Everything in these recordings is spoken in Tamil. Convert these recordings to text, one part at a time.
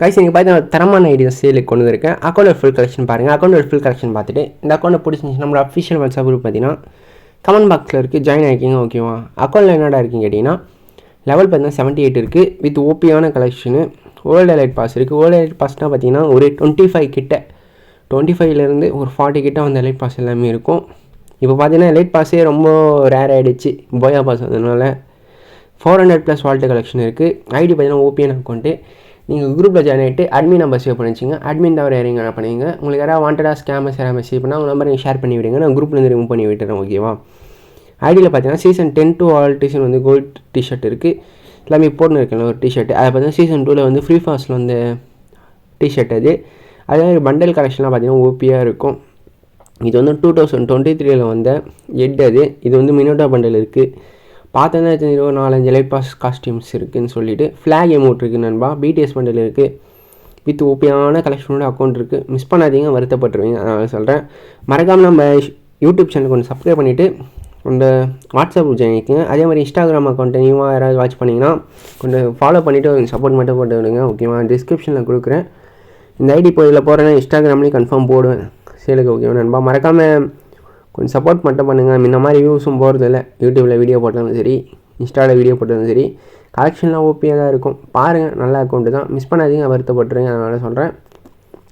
கைஸ் நீங்கள் பார்த்தீங்கன்னா தரமான ஐடியா சேலுக்கு கொண்டு வந்திருக்கேன். அக்கௌண்ட் ஃபுல் கலெக்ஷன் பாருங்கள். அக்கௌண்ட் ஃபுல் கலெக்ஷன் பார்த்துட்டு இந்த அக்கௌண்ட்டை பிடிச்சிருந்துச்சு நம்மளோட அஃபிஷியல் வாட்ஸ்அப் குரூப் பார்த்தீங்கன்னா கமெண்ட் பாக்ஸில் இருக்குது, ஜாயின் ஆகிக்கிங்க. ஓகேவா? அக்கௌண்ட்டில் என்னடா இருக்குன்னு கேட்டிங்கன்னா லெவல் பார்த்தீங்கன்னா 78 இருக்குது வித் ஓபியான கலெக்ஷனு. வேர்ல்டு எலைட் பாஸ் இருக்குது. வேர்ல்டு எலைட் பாஸ்னால் பார்த்தீங்கன்னா ஒரு 25 கிட்ட 25லேருந்து ஒரு 40 கிட்ட வந்து எலைட் பாஸ் எல்லாமே இருக்கும். இப்போ பார்த்தீங்கன்னா எலைட் பாஸே ரொம்ப ரேர் ஆகிடுச்சு போயா பாஸ் அதனால. 400+ வால்ட்டு கலெக்ஷன் இருக்குது. ஐடி பார்த்தீங்கன்னா ஓபியான அக்கௌண்ட்டு. நீங்கள் குரூப்பில் ஜாயின் ஆகிட்டு அட்மின் நம்பர் சேவ் பண்ணி வச்சுங்க. அட்மின் தவிர யாரையும் என்ன பண்ணுவீங்க, உங்களுக்கு யாராவது வாண்டடாக ஸ்கேமர்ஸ் யாராவது மெசேஜ் பண்ணால் உங்கள் நம்பர் நீங்கள் ஷேர் பண்ணி விடுங்க. நான் குரூப்லேருந்து ரிமூவ் பண்ணி விட்டுறேன். ஓகேவா? ஐடியில் பார்த்தீங்கன்னா சீசன் 10 to ஆல் டிசைன் வந்து கோல்ட் டிஷர்ட் இருக்குது. எல்லாமே போட்டுன்னு இருக்கல ஒரு டிஷர்ட். அதை பார்த்தீங்கன்னா சீசன் 2ல் வந்து ஃப்ரீ ஃபாஸ்ட்டில் வந்து டிஷர்ட் அது. அதே மாதிரி பண்டல் கலெக்ஷன்லாம் பார்த்தீங்கன்னா ஓபியாக இருக்கும். இது வந்து 2023ல் வந்த எட் அது. இது வந்து மினோட்டா பண்டல் இருக்குது. பார்த்தோன்னா தெரிஞ்சு ஒரு 4-5 எலைட் பாஸ் காஸ்டியூம்ஸ் இருக்குதுன்னு சொல்லிட்டு ஃப்ளாக் எமௌண்ட் இருக்குது நண்பா. பிடிஎஸ் பண்டல் இருக்குது வித் ஓபியான கலெக்ஷனோட அக்கௌண்ட் இருக்குது. மிஸ் பண்ணாதீங்க, வருத்தப்பட்டுருவீங்க. அதனால் சொல்கிறேன். மறக்காமல் நம்ம யூடியூப் சேனல் கொஞ்சம் சப்ஸ்கிரைப் பண்ணிவிட்டு அந்த வாட்ஸ்அப் ஜாயின் பண்ணிக்கோங்க. அதே மாதிரி இன்ஸ்டாகிராம் அக்கௌண்ட்டை நீவாக யாராவது வாட்ச் பண்ணிங்கன்னா கொஞ்சம் ஃபாலோ பண்ணிவிட்டு ஒரு சப்போர்ட் மட்டும் போட்டு விடுங்க. ஓகேவா? டிஸ்கிரிப்ஷனில் கொடுக்குறேன். இந்த ஐடி இப்போ இதில் போகிறேன்னா இன்ஸ்டாகிராம்லேயும் கன்ஃபார்ம் போடுவேன் சேலுக்கு. ஓகேவா நண்பா? மறக்காமல் கொஞ்சம் சப்போர்ட் மட்டும் பண்ணுங்கள். இந்த மாதிரி வியூஸும் போகிறதில்ல. யூடியூப்பில் வீடியோ போட்டாலும் சரி, இன்ஸ்டாவில் வீடியோ போட்டாலும் சரி, கலெக்ஷன்லாம் ஓபியாக தான் இருக்கும். பாருங்கள், நல்ல அக்கௌண்ட்டு தான். மிஸ் பண்ணாதீங்க, வருத்தப்பட்டுருங்க. அதனால் சொல்கிறேன்.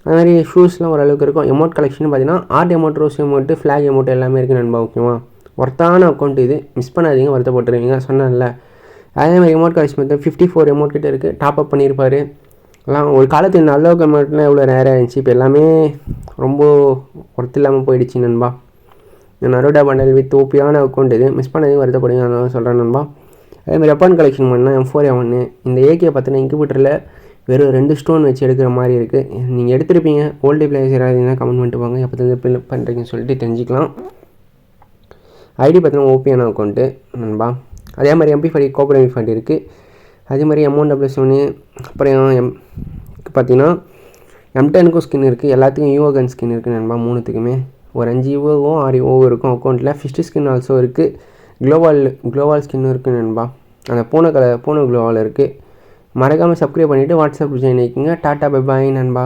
அது மாதிரி ஷூஸ்லாம் ஓரளவுக்கு இருக்கும். எமௌண்ட் கலெக்ஷன் பார்த்தீங்கன்னா art amount, rose amount, flag amount எல்லாமே இருக்குது நண்பா. ஓகேவா? ஒர்த்தான அக்கௌண்ட் இது. மிஸ் பண்ணாதீங்க, வருத்தப்பட்டுருவீங்க. சொன்னேன்ல. அதே மாதிரி எமௌண்ட் கலெக்ஷன் பார்த்தா 54 எமௌண்ட் கிட்டே இருக்குது. டாப்அப் பண்ணியிருப்பார். எல்லாம் ஒரு காலத்தில் நல்ல அமௌண்ட்லாம் எவ்வளோ ரேராக இருந்துச்சு. இப்போ எல்லாமே ரொம்ப ஒர்த்து இல்லாமல் போயிடுச்சு நண்பா. இந்த நரோடா பண்டல் வித் ஓபியான அக்கௌண்ட் இது. மிஸ் பண்ணதையும் வருத்தப்படுங்க. அதனால சொல்கிறேன் நண்பா. அதேமாதிரி வெப்பன் கலெக்ஷன் பண்ணால் M4A1 இந்த AK பார்த்தீங்கன்னா இன்குபேட்டரில் வெறும் 2 ஸ்டோன் வச்சு எடுக்கிற மாதிரி இருக்குது. நீங்கள் எடுத்துருப்பீங்க. ஓல்டு பிளேயர்ஸ் யாராவது கமெண்ட் பண்ணிட்டு போங்க, எப்போ வந்து பில் பண்ணுறீங்கன்னு சொல்லிட்டு தெரிஞ்சுக்கலாம். ஐடி பார்த்தீங்கன்னா ஓபியான அக்கௌண்ட்டு நண்பா. அதே மாதிரி MP5 கோபரேட் ஃபண்ட் இருக்குது. அதே மாதிரி M1W1 அப்புறம் பார்த்தீங்கன்னா M10க்கும் ஸ்கின் இருக்குது. எல்லாத்துக்கும் யூஓ கன் ஸ்கின் இருக்குது நண்பா. 3த்துக்குமே ஒரு 5 யூஓவும் 6 யூஓவும் இருக்கும் அக்கௌண்ட்டில். ஃபிஸ்ட் ஸ்கின் ஆல்சோ இருக்குது. க்ளோவால் ஸ்கின்னும் இருக்குது நண்பா. அந்த பூனை க்ளோவால் இருக்குது. மறக்காமல் சப்ஸ்கிரைப் பண்ணிவிட்டு வாட்ஸ்அப் ஜாயின் ஆகிக்குங்க. டாட்டா பை பாய் நண்பா.